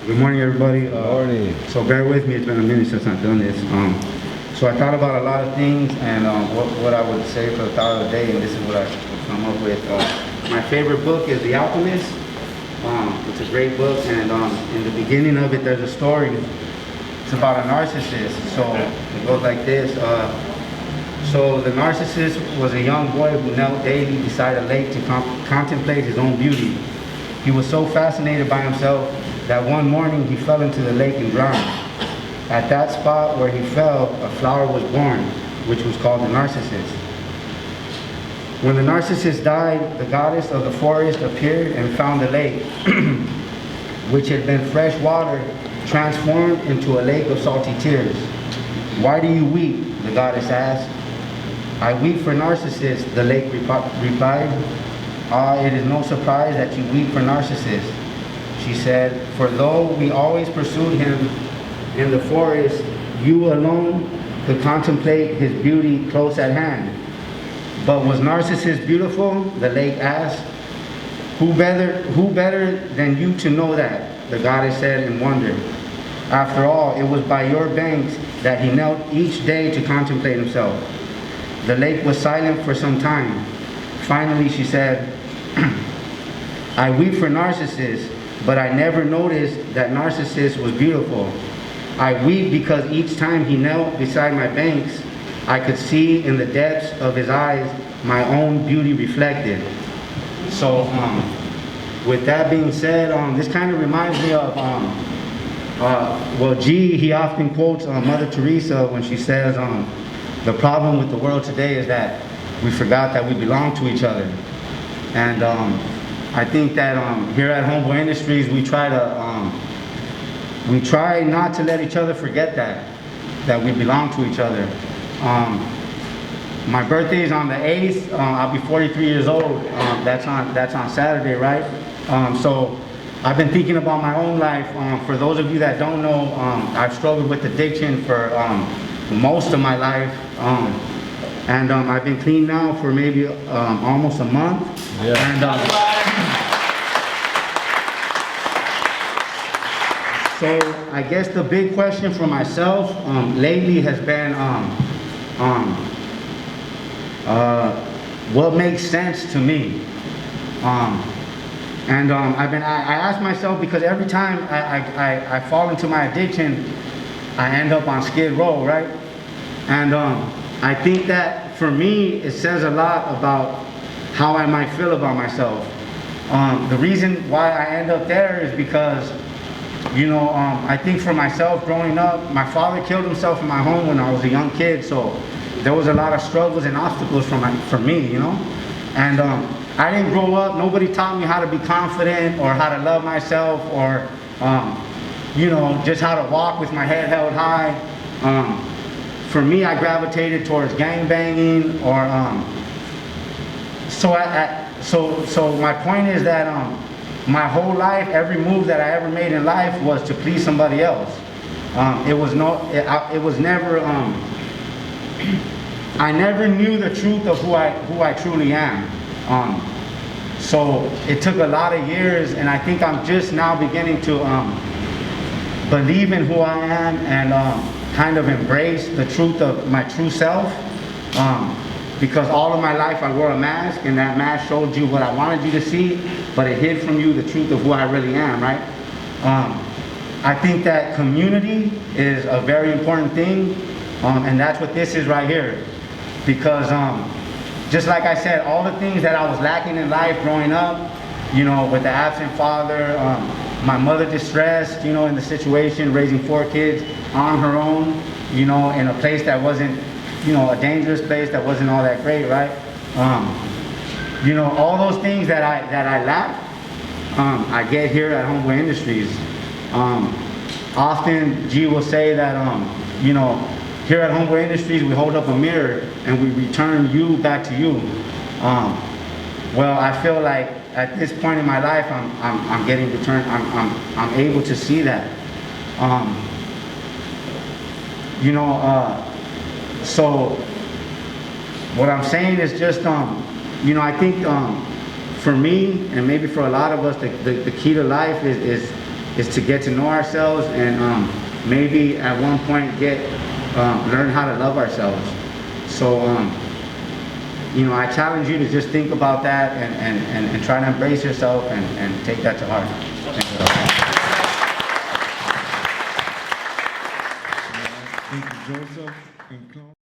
Good morning, everybody. Good morning. So bear with me, it's been a minute since I've done this. So I thought about a lot of things and what I would say for the thought of the day, and this is what I come up with. My favorite book is The Alchemist. It's a great book, and in the beginning of it, there's a story. It's about a narcissist. So it goes like this. So the narcissist was a young boy who knelt daily beside a lake to contemplate his own beauty. He was so fascinated by himself that one morning he fell into the lake and drowned. At that spot where he fell, a flower was born, which was called the narcissus. When the narcissus died, the goddess of the forest appeared and found the lake, which had been fresh water, transformed into a lake of salty tears. "Why do you weep?" the goddess asked. "I weep for Narcissus," the lake replied. "Ah, it is no surprise that you weep for Narcissus," she said, "for though we always pursued him in the forest, you alone could contemplate his beauty close at hand." "But was Narcissus beautiful?" the lake asked. Who better than you to know that?" the goddess said in wonder. "After all, it was by your banks that he knelt each day to contemplate himself." The lake was silent for some time. Finally, she said, "I weep for Narcissus, but I never noticed that Narcissus was beautiful. I weep because each time he knelt beside my banks, I could see in the depths of his eyes my own beauty reflected." So, with that being said, this kind of reminds me of, he often quotes Mother Teresa when she says, the problem with the world today is that we forgot that we belong to each other. And I think that here at Homeboy Industries, we try not to let each other forget that we belong to each other. My birthday is on the 8th. I'll be 43 years old. That's on Saturday, right? So I've been thinking about my own life. For those of you that don't know, I've struggled with addiction for most of my life. And I've been clean now for maybe almost a month. Yeah. And so I guess the big question for myself lately has been what makes sense to me. I ask myself, because every time I fall into my addiction, I end up on Skid Row, right? And I think that for me, it says a lot about how I might feel about myself. The reason why I end up there is because, I think for myself growing up, my father killed himself in my home when I was a young kid, so there was a lot of struggles and obstacles for me, And I didn't grow up, nobody taught me how to be confident or how to love myself or, just how to walk with my head held high. For me, I gravitated towards gang banging or, so my point is that my whole life, every move that I ever made in life was to please somebody else. I never knew the truth of who I truly am. So it took a lot of years, and I think I'm just now beginning to believe in who I am and kind of embrace the truth of my true self. Because all of my life I wore a mask, and that mask showed you what I wanted you to see, but it hid from you the truth of who I really am, right? I think that community is a very important thing, and that's what this is right here. Because just like I said, all the things that I was lacking in life growing up, with the absent father, my mother distressed, in the situation, raising 4 kids on her own, in a place that wasn't, a dangerous place that wasn't all that great, right? All those things that I lack, I get here at Homeboy Industries. Often G will say that, here at Homeboy Industries, we hold up a mirror and we return you back to you. Well, I feel like at this point in my life, I'm getting returned. I'm able to see that. So what I'm saying is just, I think for me and maybe for a lot of us, the key to life is is to get to know ourselves and maybe at one point learn how to love ourselves. So, I challenge you to just think about that and try to embrace yourself and take that to heart. Thank you, Joseph.